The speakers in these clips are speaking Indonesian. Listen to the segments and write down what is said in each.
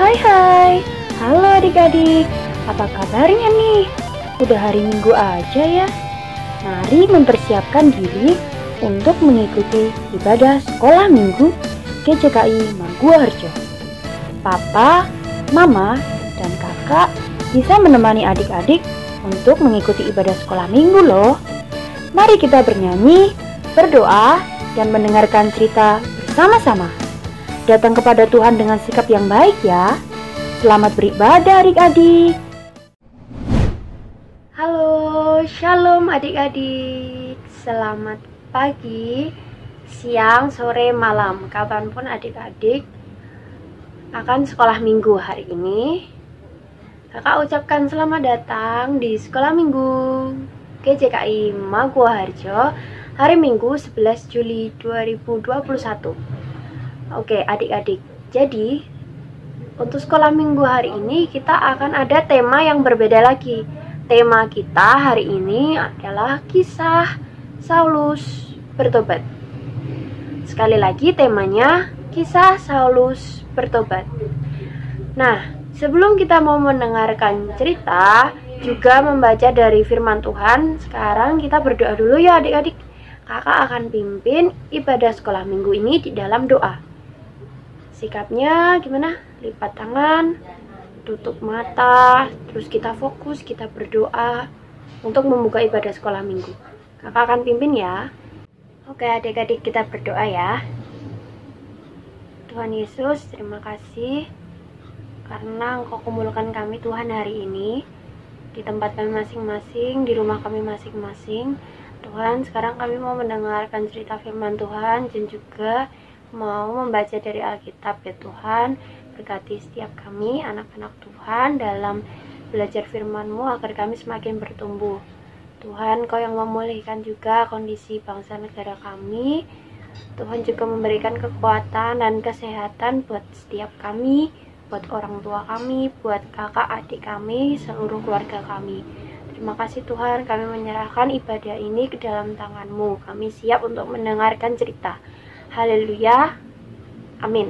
Hai, halo adik-adik, apa kabarnya nih? Udah hari Minggu aja ya. Mari mempersiapkan diri untuk mengikuti ibadah sekolah Minggu GJKI Maguwoharjo. Papa, Mama, dan Kakak bisa menemani adik-adik untuk mengikuti ibadah sekolah Minggu loh. Mari kita bernyanyi, berdoa, dan mendengarkan cerita bersama-sama. Datang kepada Tuhan dengan sikap yang baik ya. Selamat beribadah adik-adik. Halo, shalom adik-adik. Selamat pagi, siang, sore, malam. Kapanpun adik-adik akan sekolah minggu hari ini, kakak ucapkan selamat datang di sekolah minggu GJKI Maguwoharjo hari Minggu 11 Juli 2021. Oke adik-adik, jadi untuk sekolah minggu hari ini kita akan ada tema yang berbeda lagi. Tema kita hari ini adalah kisah Saulus bertobat. Sekali lagi temanya kisah Saulus bertobat. Nah, sebelum kita mau mendengarkan cerita, juga membaca dari firman Tuhan, sekarang kita berdoa dulu ya adik-adik. Kakak akan pimpin ibadah sekolah minggu ini di dalam doa. Sikapnya gimana? Lipat tangan, tutup mata, terus kita fokus, kita berdoa untuk membuka ibadah sekolah minggu. Kakak akan pimpin ya. Oke adik-adik, kita berdoa ya. Tuhan Yesus, terima kasih karena Engkau kumpulkan kami Tuhan hari ini di tempat kami masing-masing, di rumah kami masing-masing. Tuhan, sekarang kami mau mendengarkan cerita firman Tuhan dan juga mau membaca dari Alkitab ya Tuhan. Berkati setiap kami anak-anak Tuhan dalam belajar firman-Mu agar kami semakin bertumbuh. Tuhan, Kau yang memulihkan juga kondisi bangsa negara kami. Tuhan juga memberikan kekuatan dan kesehatan buat setiap kami, buat orang tua kami, buat kakak adik kami, seluruh keluarga kami. Terima kasih Tuhan, kami menyerahkan ibadah ini ke dalam tangan-Mu. Kami siap untuk mendengarkan cerita. Haleluya, amin.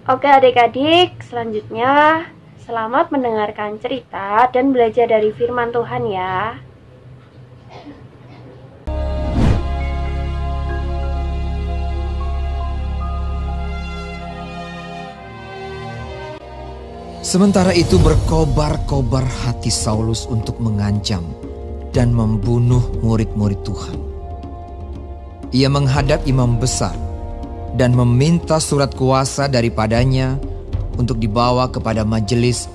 Oke adik-adik, selanjutnya selamat mendengarkan cerita dan belajar dari firman Tuhan ya. Sementara itu berkobar-kobar hati Saulus untuk mengancam dan membunuh murid-murid Tuhan. Ia menghadap imam besar dan meminta surat kuasa daripadanya untuk dibawa kepada majelis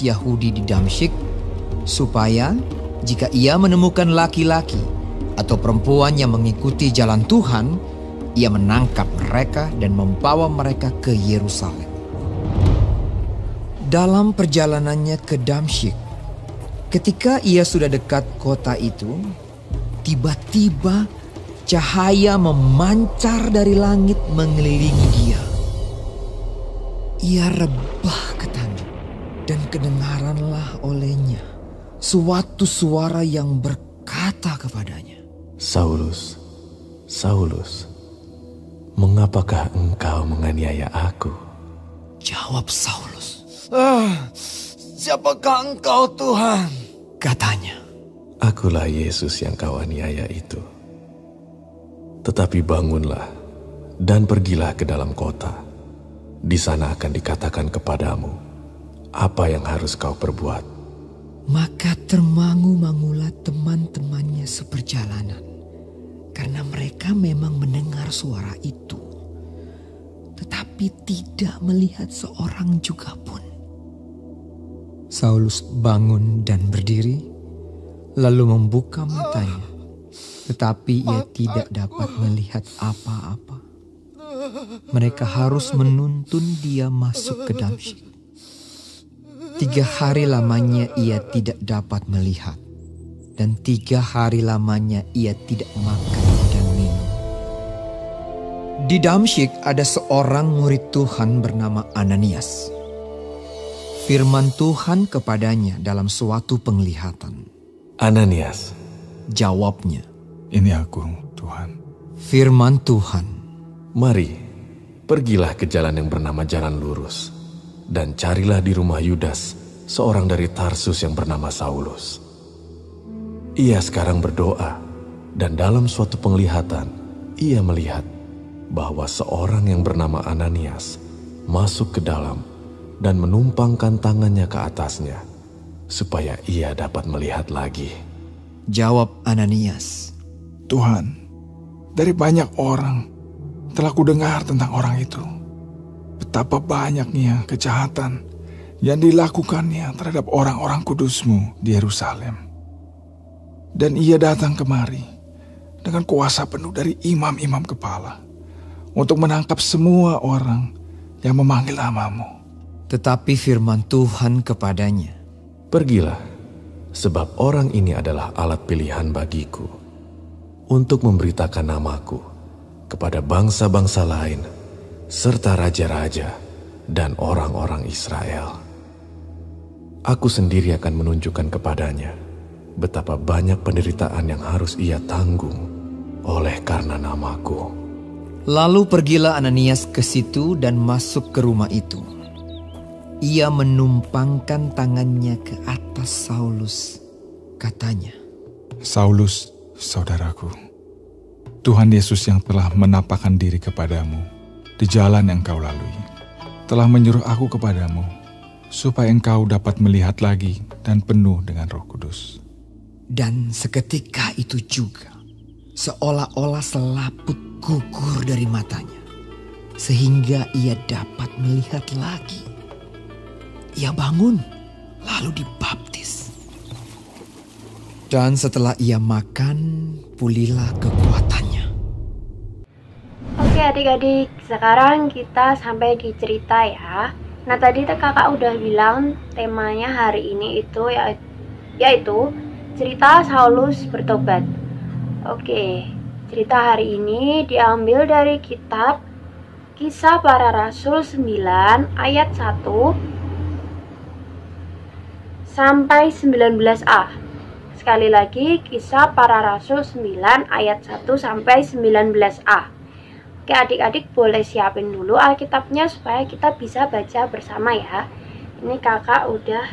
Yahudi di Damsyik, supaya jika ia menemukan laki-laki atau perempuan yang mengikuti jalan Tuhan, ia menangkap mereka dan membawa mereka ke Yerusalem. Dalam perjalanannya ke Damsyik, ketika ia sudah dekat kota itu, tiba-tiba cahaya memancar dari langit mengelilingi dia. Ia rebah ke tanah dan kedengaranlah olehnya suatu suara yang berkata kepadanya, Saulus, Saulus, mengapakah engkau menganiaya aku? Jawab Saulus, Siapakah engkau Tuhan? Katanya, Akulah Yesus yang kau aniaya itu. Tetapi bangunlah dan pergilah ke dalam kota. Di sana akan dikatakan kepadamu apa yang harus kau perbuat. Maka termangu-mangulah teman-temannya seperjalanan, karena mereka memang mendengar suara itu, tetapi tidak melihat seorang juga pun. Saulus bangun dan berdiri, lalu membuka matanya. Tetapi ia tidak dapat melihat apa-apa. Mereka harus menuntun dia masuk ke Damsyik. 3 hari lamanya ia tidak dapat melihat, dan 3 hari lamanya ia tidak makan dan minum. Di Damsyik ada seorang murid Tuhan bernama Ananias. Firman Tuhan kepadanya dalam suatu penglihatan. Ananias, Jawabnya, Ini aku, Tuhan. Firman Tuhan, mari Pergilah ke jalan yang bernama Jalan Lurus, dan carilah di rumah Yudas, seorang dari Tarsus yang bernama Saulus. Ia sekarang berdoa, dan dalam suatu penglihatan, ia melihat bahwa seorang yang bernama Ananias masuk ke dalam dan menumpangkan tangannya ke atasnya, supaya ia dapat melihat lagi. Jawab Ananias, Tuhan, dari banyak orang telah kudengar tentang orang itu. Betapa banyaknya kejahatan yang dilakukannya terhadap orang-orang kudus-Mu di Yerusalem. Dan ia datang kemari dengan kuasa penuh dari imam-imam kepala untuk menangkap semua orang yang memanggil nama-Mu. tetapi firman Tuhan kepadanya, Pergilah, sebab orang ini adalah alat pilihan bagiku untuk memberitakan namaku kepada bangsa-bangsa lain, serta raja-raja dan orang-orang Israel. Aku sendiri akan menunjukkan kepadanya betapa banyak penderitaan yang harus ia tanggung oleh karena namaku. Lalu pergilah Ananias ke situ dan masuk ke rumah itu. Ia menumpangkan tangannya ke atas Saulus. Katanya, Saulus, saudaraku, Tuhan Yesus yang telah menampakkan diri kepadamu di jalan yang kau lalui, telah menyuruh aku kepadamu, supaya engkau dapat melihat lagi dan penuh dengan Roh Kudus. dan seketika itu juga, seolah-olah selaput gugur dari matanya, sehingga ia dapat melihat lagi. Ia bangun, lalu dibaptis. Dan setelah ia makan, pulihlah kekuatannya. Oke adik-adik, sekarang kita sampai di cerita ya. Nah tadi kakak udah bilang temanya hari ini itu yaitu cerita Saulus bertobat. Oke, cerita hari ini diambil dari kitab Kisah Para Rasul 9 ayat 1 sampai 19a. Sekali lagi, Kisah Para Rasul 9 ayat 1 sampai 19a. Oke adik-adik boleh siapin dulu Alkitabnya supaya kita bisa baca bersama ya. Ini kakak udah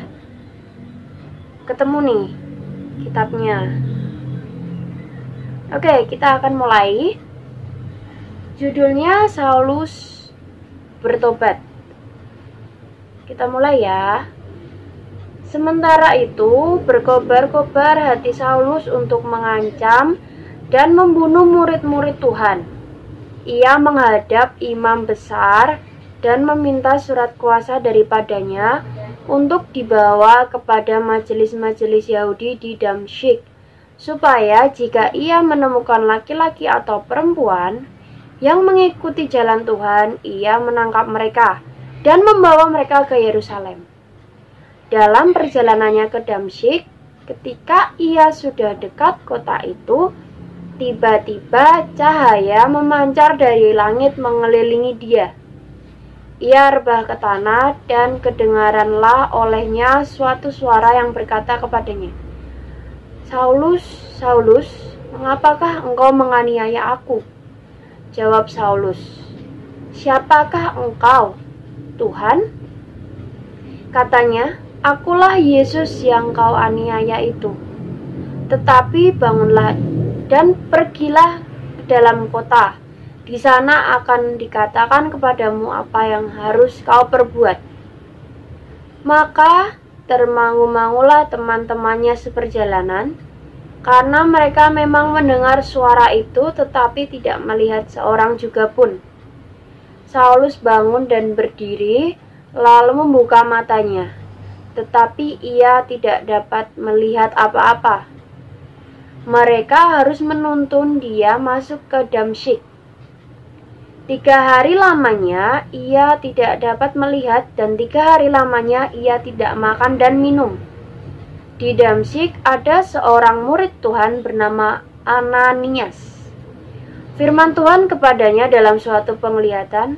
ketemu nih kitabnya. Oke, kita akan mulai. Judulnya Saulus bertobat. Kita mulai ya. Sementara itu berkobar-kobar hati Saulus untuk mengancam dan membunuh murid-murid Tuhan. Ia menghadap imam besar dan meminta surat kuasa daripadanya untuk dibawa kepada majelis-majelis Yahudi di Damsyik, supaya jika ia menemukan laki-laki atau perempuan yang mengikuti jalan Tuhan, ia menangkap mereka dan membawa mereka ke Yerusalem. Dalam perjalanannya ke Damsyik, ketika ia sudah dekat kota itu, tiba-tiba cahaya memancar dari langit mengelilingi dia. Ia rebah ke tanah dan kedengaranlah olehnya suatu suara yang berkata kepadanya, Saulus, Saulus, mengapakah engkau menganiaya aku? Jawab Saulus, siapakah engkau, Tuhan? Katanya, akulah Yesus yang kau aniaya itu. Tetapi bangunlah dan pergilah ke dalam kota. Di sana akan dikatakan kepadamu apa yang harus kau perbuat. Maka termangu-mangulah teman-temannya seperjalanan, karena mereka memang mendengar suara itu tetapi tidak melihat seorang juga pun. Saulus bangun dan berdiri, lalu membuka matanya, tetapi ia tidak dapat melihat apa-apa. Mereka harus menuntun dia masuk ke Damsyik. 3 hari lamanya ia tidak dapat melihat, dan 3 hari lamanya ia tidak makan dan minum. Di Damsyik ada seorang murid Tuhan bernama Ananias. Firman Tuhan kepadanya dalam suatu penglihatan,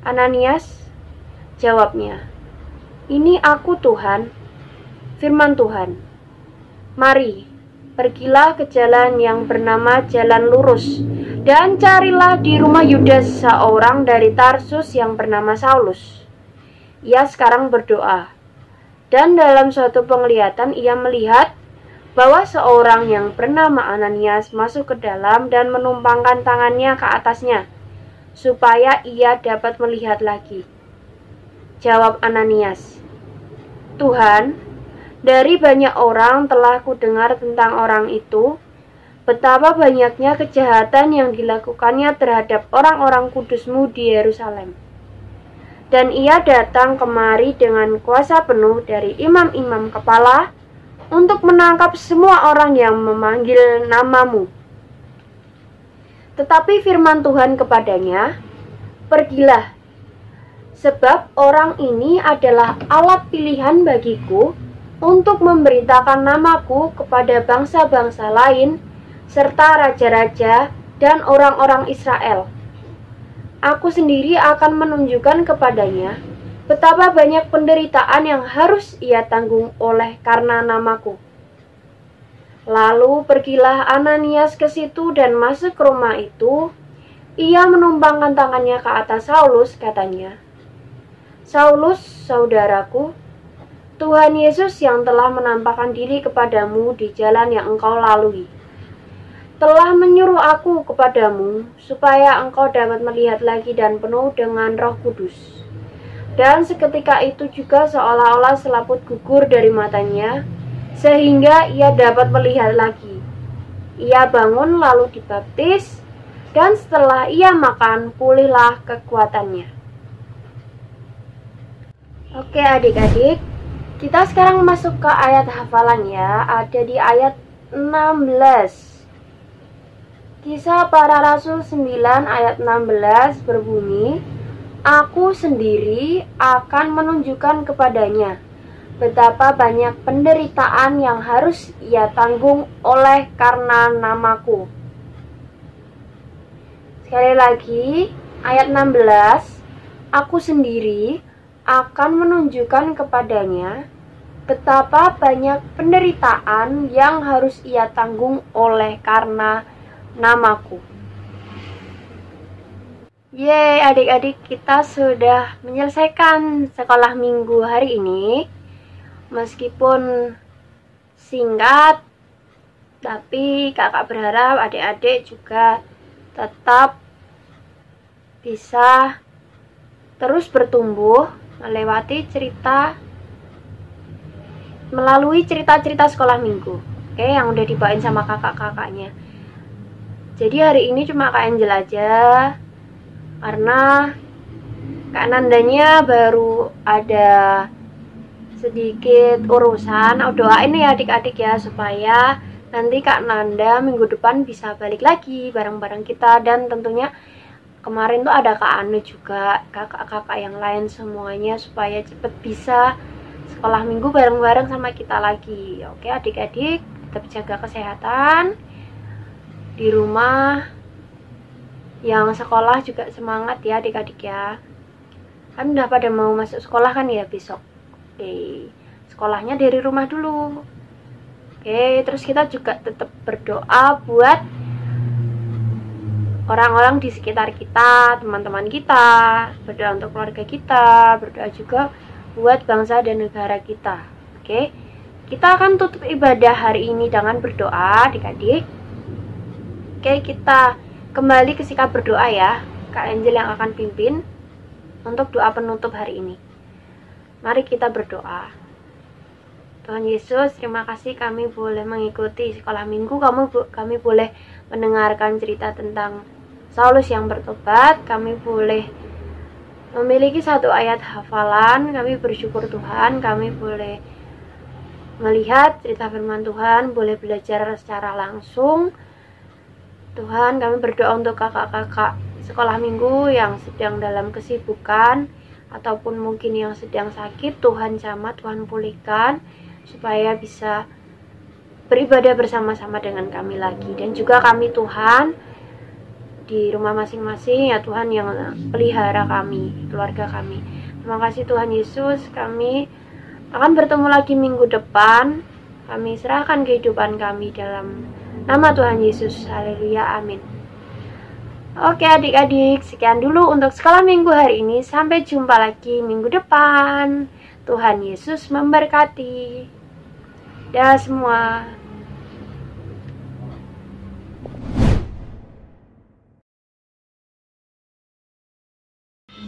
Ananias, jawabnya, ini aku Tuhan. Firman Tuhan, mari, pergilah ke jalan yang bernama Jalan Lurus, Dan carilah di rumah Yudas seorang dari Tarsus yang bernama Saulus. Ia sekarang berdoa. Dan dalam suatu penglihatan ia melihat bahwa seorang yang bernama Ananias masuk ke dalam dan menumpangkan tangannya ke atasnya, supaya ia dapat melihat lagi. Jawab Ananias, Tuhan, dari banyak orang telah kudengar tentang orang itu, betapa banyaknya kejahatan yang dilakukannya terhadap orang-orang kudus-Mu di Yerusalem. Dan ia datang kemari dengan kuasa penuh dari imam-imam kepala untuk menangkap semua orang yang memanggil nama-Mu. Tetapi firman Tuhan kepadanya, pergilah, sebab orang ini adalah alat pilihan bagiku untuk memberitakan namaku kepada bangsa-bangsa lain, serta raja-raja dan orang-orang Israel. Aku sendiri akan menunjukkan kepadanya betapa banyak penderitaan yang harus ia tanggung oleh karena namaku. Lalu pergilah Ananias ke situ dan masuk ke rumah itu. Ia menumpangkan tangannya ke atas Saulus, katanya, Saulus, saudaraku, Tuhan Yesus yang telah menampakkan diri kepadamu di jalan yang engkau lalui, telah menyuruh aku kepadamu supaya engkau dapat melihat lagi dan penuh dengan Roh Kudus. Dan seketika itu juga seolah-olah selaput gugur dari matanya, sehingga ia dapat melihat lagi. Ia bangun lalu dibaptis, dan setelah ia makan, pulihlah kekuatannya. Oke adik-adik, kita sekarang masuk ke ayat hafalan ya, ada di ayat 16. Kisah Para Rasul 9 ayat 16 berbunyi, Aku sendiri akan menunjukkan kepadanya betapa banyak penderitaan yang harus ia tanggung oleh karena namaku. Sekali lagi, ayat 16, Aku sendiri akan menunjukkan kepadanya betapa banyak penderitaan yang harus ia tanggung oleh karena namaku. Yeay adik-adik, kita sudah menyelesaikan sekolah minggu hari ini. Meskipun singkat, tapi kakak berharap adik-adik juga tetap bisa terus bertumbuh melalui cerita-cerita sekolah minggu, oke, yang udah dibawain sama kakak-kakaknya. Jadi hari ini cuma Kak Angel aja, karena Kak Nandanya baru ada sedikit urusan. Doain ya adik-adik ya, supaya nanti Kak Nanda minggu depan bisa balik lagi bareng-bareng kita. Dan tentunya kemarin tuh ada Kak Anu juga, kakak-kakak yang lain semuanya, supaya cepet bisa sekolah minggu bareng-bareng sama kita lagi. Oke adik-adik, tetap jaga kesehatan di rumah. Yang sekolah juga semangat ya adik-adik ya. Kan udah pada mau masuk sekolah kan ya besok. Oke, sekolahnya dari rumah dulu. Oke, terus kita juga tetap berdoa buat orang-orang di sekitar kita, teman-teman kita, berdoa untuk keluarga kita, berdoa juga buat bangsa dan negara kita. Oke, kita akan tutup ibadah hari ini dengan berdoa adik-adik. Oke, kita kembali ke sikap berdoa ya. Kak Angel yang akan pimpin untuk doa penutup hari ini. Mari kita berdoa. Tuhan Yesus, terima kasih kami boleh mengikuti sekolah minggu. Kami boleh mendengarkan cerita tentang Saulus yang bertobat. Kami boleh memiliki satu ayat hafalan. Kami bersyukur Tuhan, kami boleh melihat cerita firman Tuhan, boleh belajar secara langsung. Tuhan, kami berdoa untuk kakak-kakak sekolah minggu yang sedang dalam kesibukan ataupun mungkin yang sedang sakit. Tuhan jamah, Tuhan pulihkan supaya bisa beribadah bersama-sama dengan kami lagi. Dan juga kami Tuhan di rumah masing-masing ya Tuhan, yang pelihara kami, keluarga kami. Terima kasih Tuhan Yesus, kami akan bertemu lagi minggu depan. Kami serahkan kehidupan kami dalam nama Tuhan Yesus. Haleluya, amin. Oke adik-adik, sekian dulu untuk sekolah minggu hari ini. Sampai jumpa lagi minggu depan. Tuhan Yesus memberkati. Dah semua.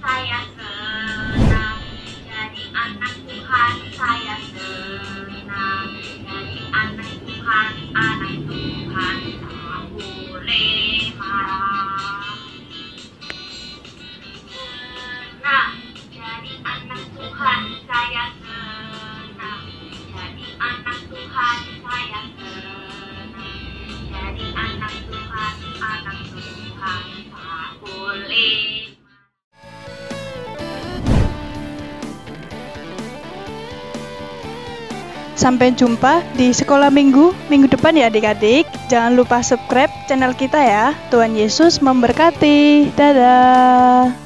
Saya senang jadi anak Tuhan, saya senang jadi anak Tuhan, anak Tuhan tak boleh marah. Senang jadi anak Tuhan, saya senang jadi anak Tuhan, saya senang jadi anak Tuhan, anak Tuhan tak boleh. Sampai jumpa di sekolah minggu depan ya adik-adik. Jangan lupa subscribe channel kita ya. Tuhan Yesus memberkati. Dadah.